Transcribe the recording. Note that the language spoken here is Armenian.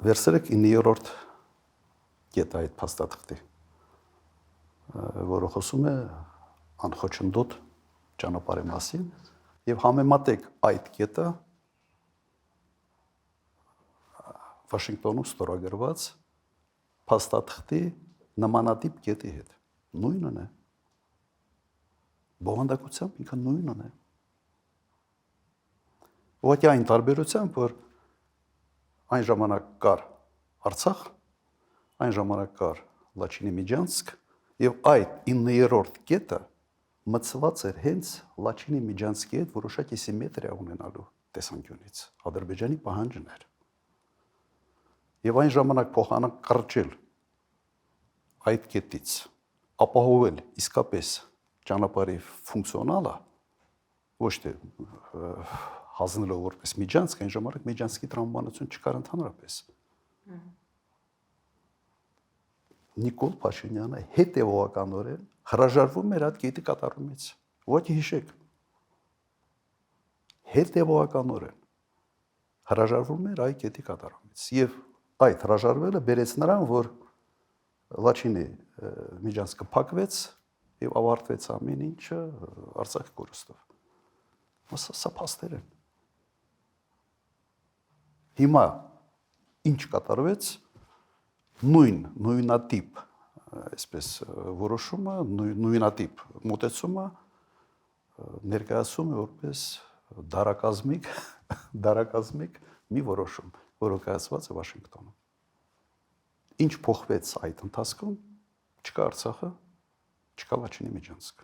Վերցրեք 9-րդ կետը այդ փաստաթղթի, որը խոսում է անխոչնդոտ ճանապարհի մասին, եւ համեմատեք այդ կետը Վաշինգտոնում ստորագրված փաստաթղթի նմանատիպ կետի հետ։ Նույնն է։ Բովանդակությամբ ինքը նույնն է։ Ուղղակի այն տարբերությամբ, որ այն ժամանակ կար Արցախ, այն ժամանակ կար Լաչինի Միջանցք, եւ այդ 9-րդ կետը մցված էր հենց Լաչինի Միջանցքի հետ որոշակի սիմետրիա ունենալու տեսանկյունից։ Ադրբեջանի պահանջն էր։ Եվ այն ժամանակ փոխանակ կրճել այդ կետից, ապահովել իսկապես ճանապարհի ֆունկցիոնալը, ոչ թե հանձնելով որպես Միջանցք, այն ժամանակ Միջանցքի տրամաբանություն չկար ընդհանրապես։ Նիկոլ Փաշինյանը հետևողականորեն հրաժարվում էր այդ կետի կատարումից։ Ուղղակի հիշեք։ Հետևողականորեն հրաժարվում էր այդ կետի կատարումից։ Եվ այդ հրաժարվելը բերեց նրան, որ Լաչինի Միջանցքը փակվեց եւ ավարտվեց ամեն ինչը Արցախի կորստով։ Սա փաստեր են։ Հիմա ինչ կատարվեց, նույնատիպ, այսպես որոշումը, նույնատիպ մոտեցումը ներկայացում է որպես դարակազմիկ մի որոշում, որը կայացված է Վաշինգտոնում։ Ինչ փոխվեց այդ ընթացքում, չկա Արցախը, չկա Լաչինի Միջանցքը։